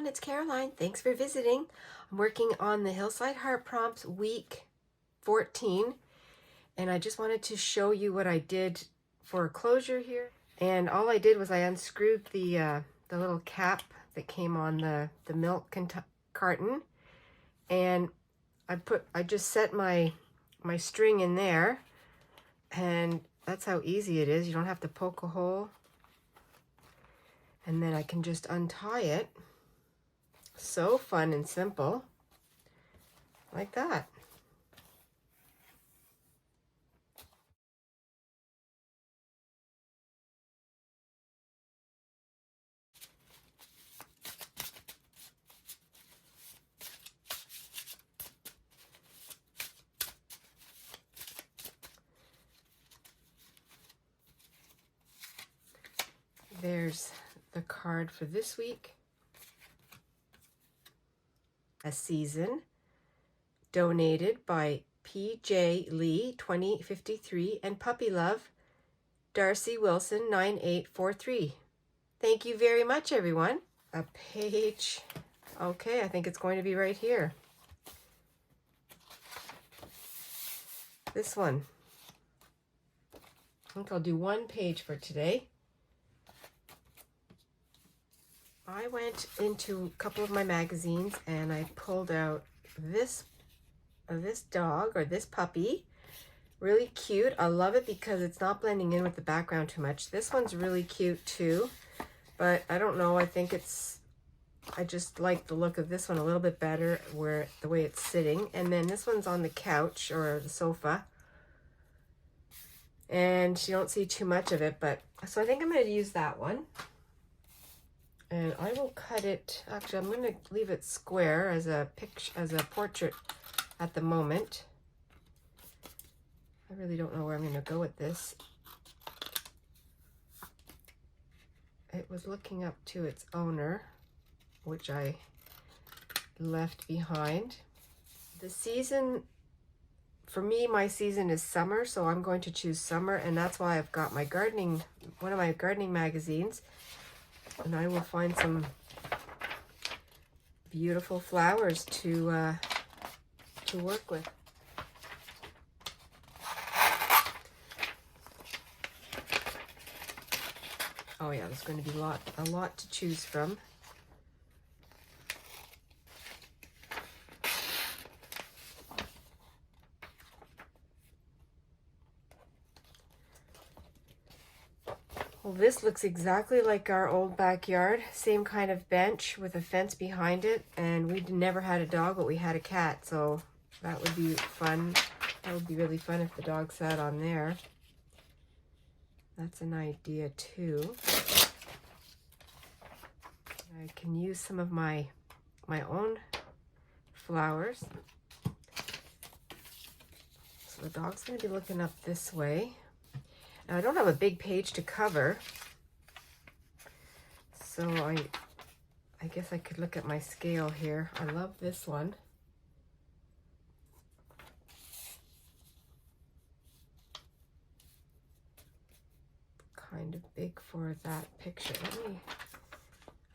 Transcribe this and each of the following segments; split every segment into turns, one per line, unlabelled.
everyone, it's Caroline. Thanks for visiting. I'm working on the Hillside Heart Prompts week 14, and I just wanted to show you what I did for a closure here. And all I did was I unscrewed the little cap that came on the milk carton, and I just set my string in there, and that's how easy it is. You don't have to poke a hole. And then I can just untie it. So fun and simple, like that. There's the card for this week. A season, donated by P.J. Lee 2053 and Puppy Love Darcy Wilson 9843. Thank you very much, everyone. A page. Okay, I think it's going to be right here. This one. I think I'll do one page for today. I went into a couple of my magazines and I pulled out this dog, or this puppy. Really cute. I love it because it's not blending in with the background too much. This one's really cute too, but I don't know, I just like the look of this one a little bit better, where the way it's sitting. And then this one's on the couch or the sofa, and you don't see too much of it, but so I think I'm going to use that one. And I will cut it, actually I'm going to leave it square as a portrait at the moment. I really don't know where I'm going to go with this. It was looking up to its owner, which I left behind. The season, for me, my season is summer, so I'm going to choose summer, and that's why I've got my gardening, one of my gardening magazines. And I will find some beautiful flowers to work with. Oh yeah, there's going to be a lot to choose from. Well, this looks exactly like our old backyard. Same kind of bench with a fence behind it. And we never had a dog, but we had a cat. So that would be fun. That would be really fun if the dog sat on there. That's an idea too. I can use some of my own flowers. So the dog's going to be looking up this way. Now, I don't have a big page to cover, so I guess I could look at my scale here. I love this one. Kind of big for that picture.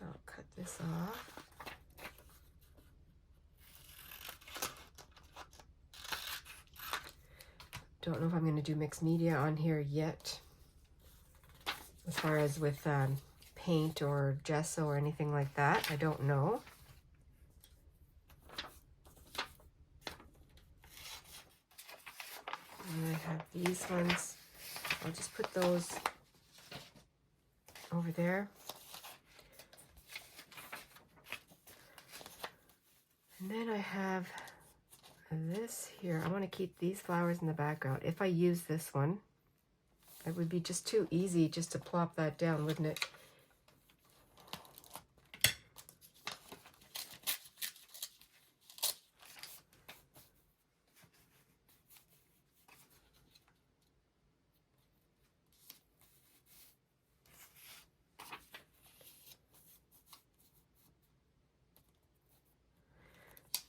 I'll cut this off. Don't know if I'm going to do mixed media on here yet, as far as with paint or gesso or anything like that. I don't know. And I have these ones. I'll just put those over there. And then I have this here. I want to keep these flowers in the background. If I use this one, it would be just too easy just to plop that down, wouldn't it?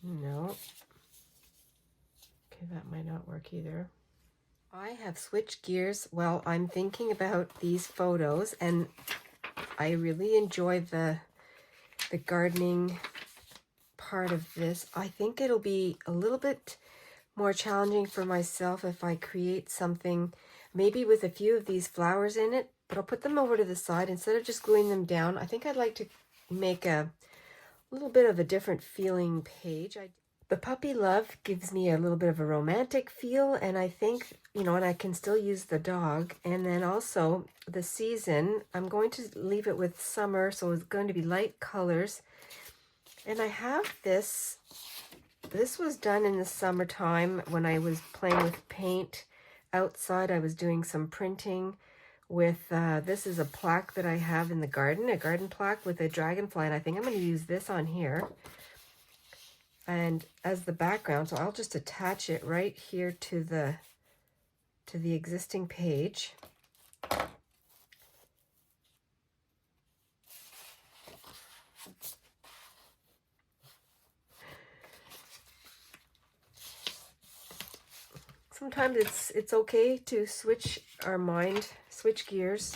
No. Okay, that might not work either. I have switched gears while I'm thinking about these photos, and I really enjoy the the gardening part of this. I think it'll be a little bit more challenging for myself if I create something maybe with a few of these flowers in it, but I'll put them over to the side instead of just gluing them down. I think I'd like to make a little bit of a different feeling page. The puppy love gives me a little bit of a romantic feel, and I think, you know, and I can still use the dog. And then also the season, I'm going to leave it with summer, so it's going to be light colors. And I have this was done in the summertime when I was playing with paint outside. I was doing some printing with, this is a plaque that I have in the garden, a garden plaque with a dragonfly, and I think I'm going to use this on here and as the background. So I'll just attach it right here to the existing page. Sometimes it's okay to switch our mind, switch gears.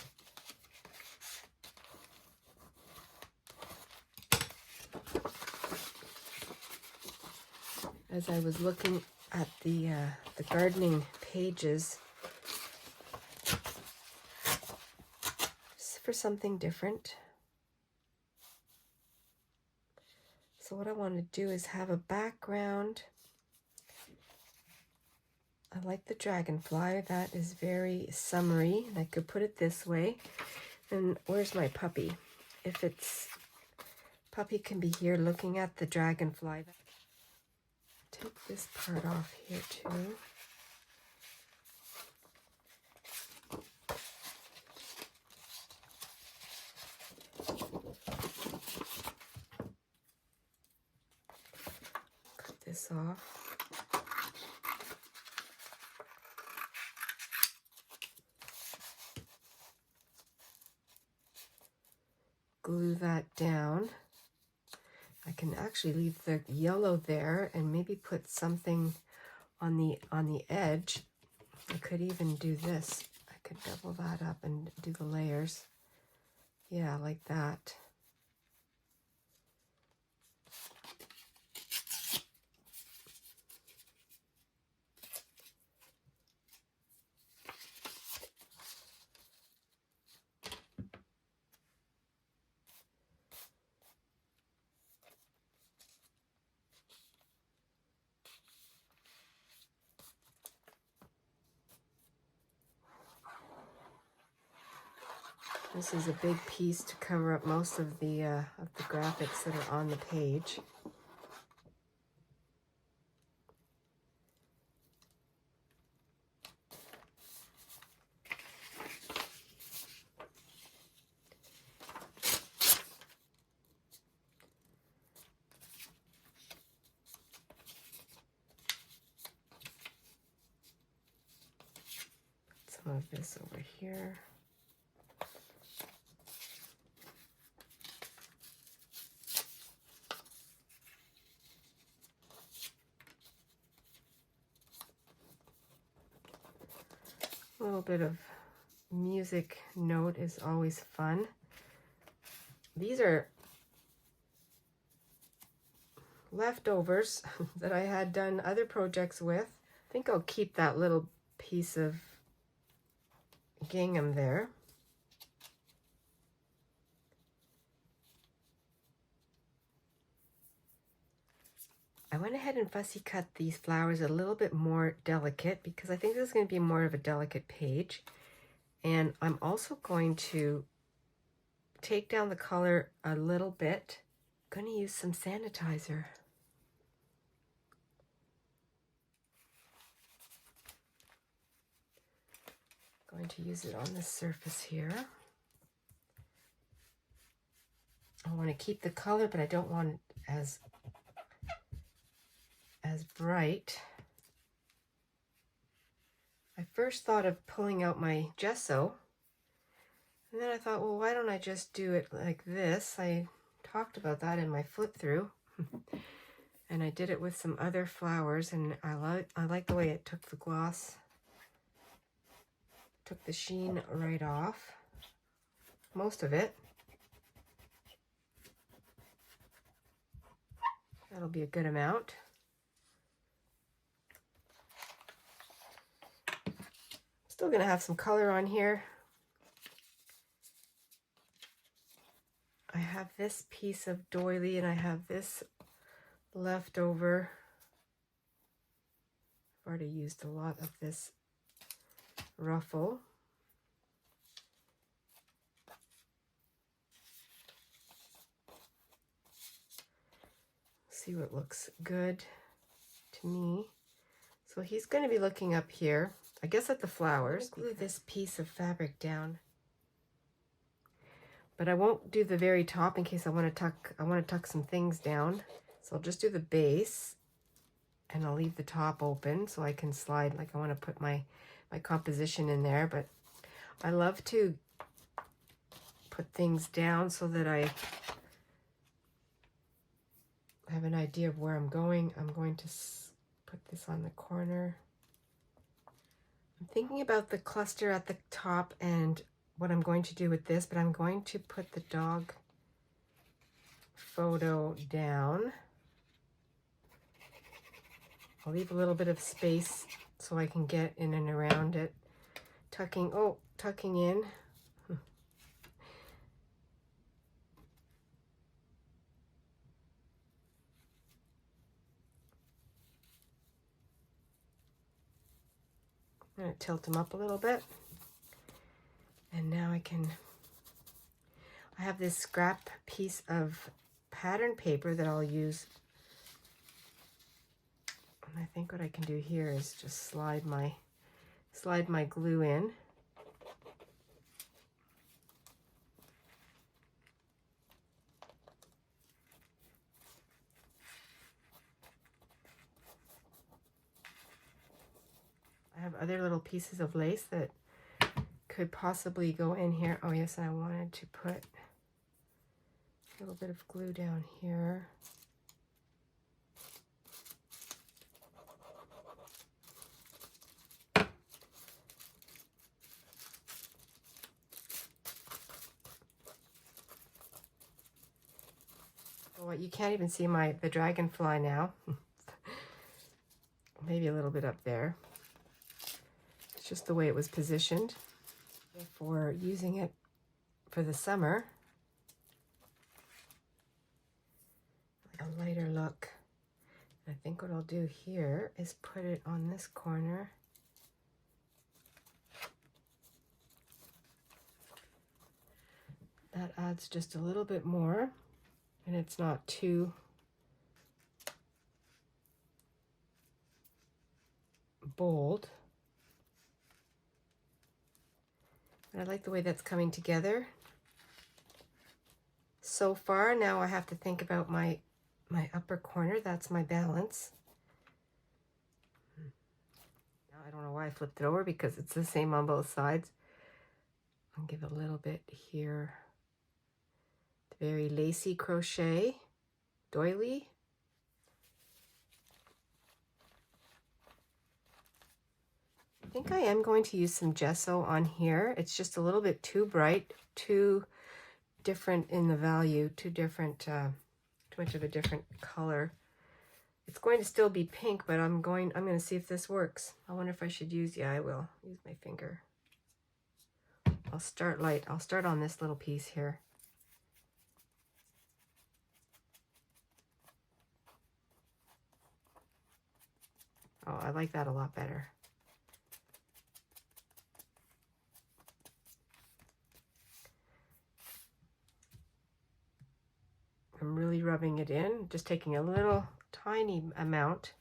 As I was looking at the gardening pages, just for something different. So what I want to do is have a background. I like the dragonfly. That is very summery. And I could put it this way. And where's my puppy? If it's, puppy can be here looking at the dragonfly. Take this part off here too. Cut this off. Glue that down. I can actually leave the yellow there and maybe put something on the edge. I could even do this. I could double that up and do the layers. Yeah, like that. This is a big piece to cover up most of the graphics that are on the page. Some of this over here. A little bit of music note is always fun. These are leftovers that I had done other projects with. I think I'll keep that little piece of gingham there. I went ahead and fussy cut these flowers a little bit more delicate because I think this is going to be more of a delicate page. And I'm also going to take down the color a little bit. I'm going to use some sanitizer. Going to use it on the surface here. I want to keep the color, but I don't want it as bright. I first thought of pulling out my gesso, and then I thought, well, why don't I just do it like this? I talked about that in my flip through. And I did it with some other flowers, and I like the way it took the gloss, took the sheen right off, most of it. That'll be a good amount. Still gonna have some color on here. I have this piece of doily and I have this left over. I've already used a lot of this ruffle. See what looks good to me. So he's going to be looking up here, I guess at the flowers. Glue this piece of fabric down, but I won't do the very top in case I want to tuck some things down. So I'll just do the base, and I'll leave the top open so I can slide, like I want to put my composition in there. But I love to put things down so that I have an idea of where I'm going. I'm going to put this on the corner. I'm thinking about the cluster at the top and what I'm going to do with this, but I'm going to put the dog photo down. I'll leave a little bit of space so I can get in and around it. Tucking in. I'm going to tilt them up a little bit. And now I have this scrap piece of pattern paper that I'll use. And I think what I can do here is just slide my glue in. I have other little pieces of lace that could possibly go in here. Oh yes, I wanted to put a little bit of glue down here. Well, you can't even see the dragonfly now. Maybe a little bit up there. It's just the way it was positioned. For using it for the summer, like a lighter look. I think what I'll do here is put it on this corner. That adds just a little bit more, and it's not too bold. I like the way that's coming together so far. Now I have to think about my upper corner. That's my balance. Now I don't know why I flipped it over, because it's the same on both sides. I'll give a little bit here. Very lacy crochet doily. I think I am going to use some gesso on here. It's just a little bit too bright, too different in the value, too much of a different color. It's going to still be pink, but I'm going to see if this works. I wonder if I should use, yeah, I will use my finger. I'll start light. I'll start on this little piece here. Oh, I like that a lot better. I'm really rubbing it in, just taking a little tiny amount,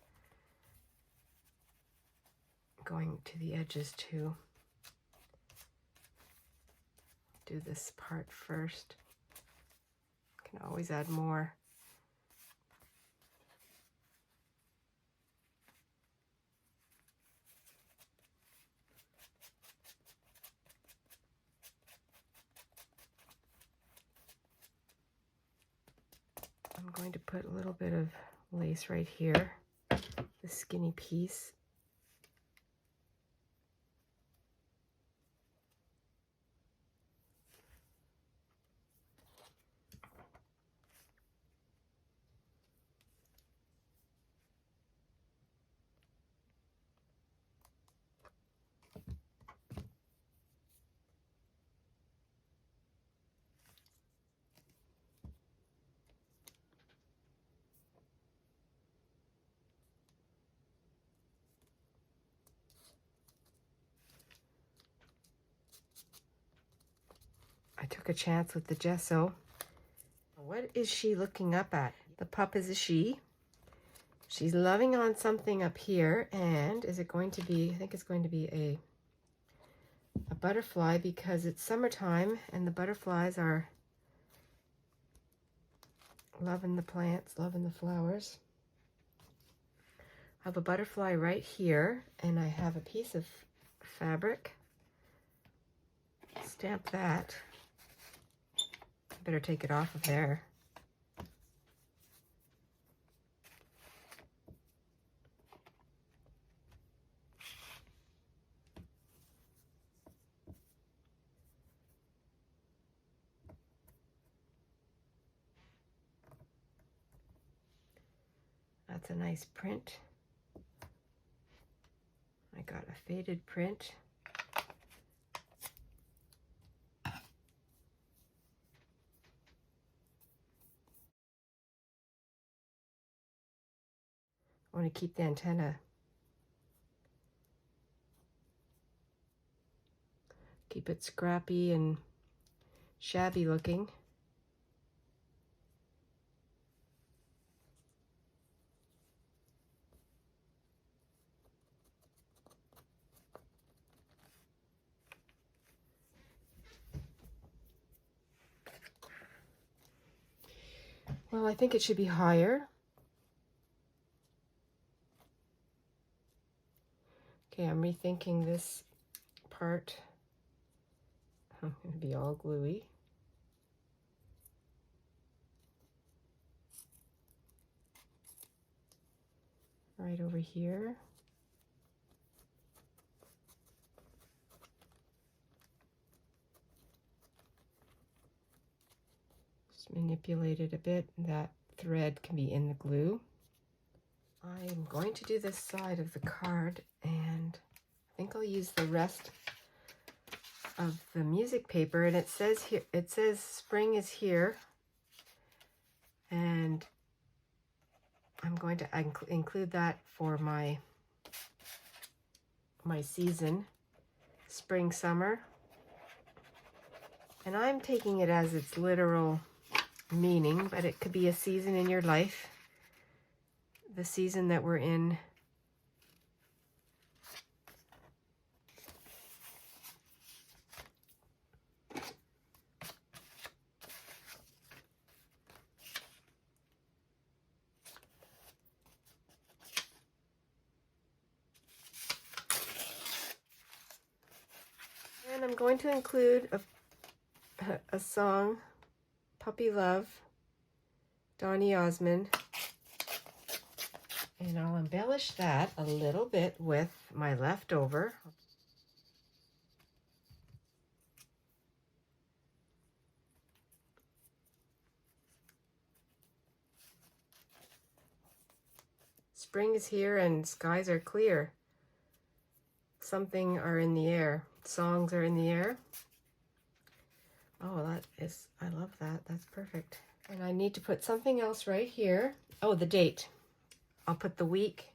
going to the edges to do this part first. Can always add more. I'm going to put a little bit of lace right here, the skinny piece. took a chance with the gesso. What is she looking up at? The pup is a she. She's loving on something up here, and is it going to be, I think it's going to be a butterfly, because it's summertime and the butterflies are loving the plants, loving the flowers. I have a butterfly right here, and I have a piece of fabric. Stamp that. I better take it off of there. That's a nice print. I got a faded print. I want to keep the antenna. Keep it scrappy and shabby looking. Well, I think it should be higher. Okay, I'm rethinking this part. I'm going to be all gluey. Right over here. Just manipulate it a bit. That thread can be in the glue. I'm going to do this side of the card, and I think I'll use the rest of the music paper, and it says here, it says spring is here, and I'm going to include that for my season, spring, summer. And I'm taking it as its literal meaning, but it could be a season in your life, the season that we're in. And I'm going to include a song, Puppy Love, Donny Osmond, and I'll embellish that a little bit with my leftover. Spring is here and skies are clear. Something are in the air. Songs are in the air. Oh, that is, I love that. That's perfect. And I need to put something else right here. Oh, the date. I'll put the week.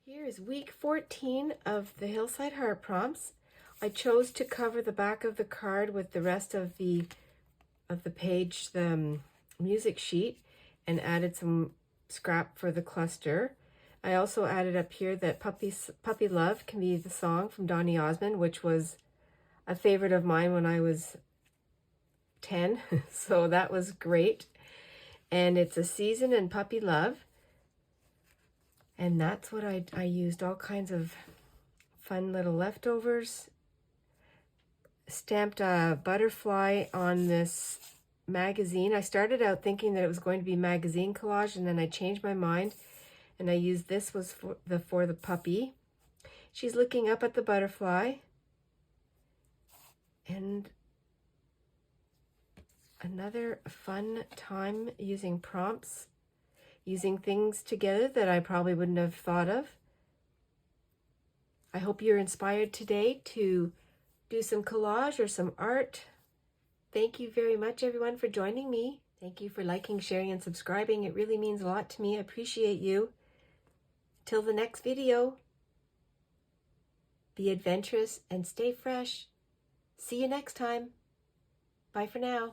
Here is week 14 of the Hillside Heart Prompts. I chose to cover the back of the card with the rest of the page, the music sheet, and added some scrap for the cluster. I also added up here that Puppy Love can be the song from Donny Osmond, which was a favorite of mine when I was 10, so that was great. And it's a season in puppy love. And that's what I used, all kinds of fun little leftovers. Stamped a butterfly on this magazine. I started out thinking that it was going to be magazine collage, and then I changed my mind, and I used this was for the puppy. She's looking up at the butterfly, and another fun time using prompts, using things together that I probably wouldn't have thought of. I hope you're inspired today to do some collage or some art. Thank you very much, everyone, for joining me. Thank you for liking, sharing, and subscribing. It really means a lot to me. I appreciate you. Till the next video, be adventurous and stay fresh. See you next time. Bye for now.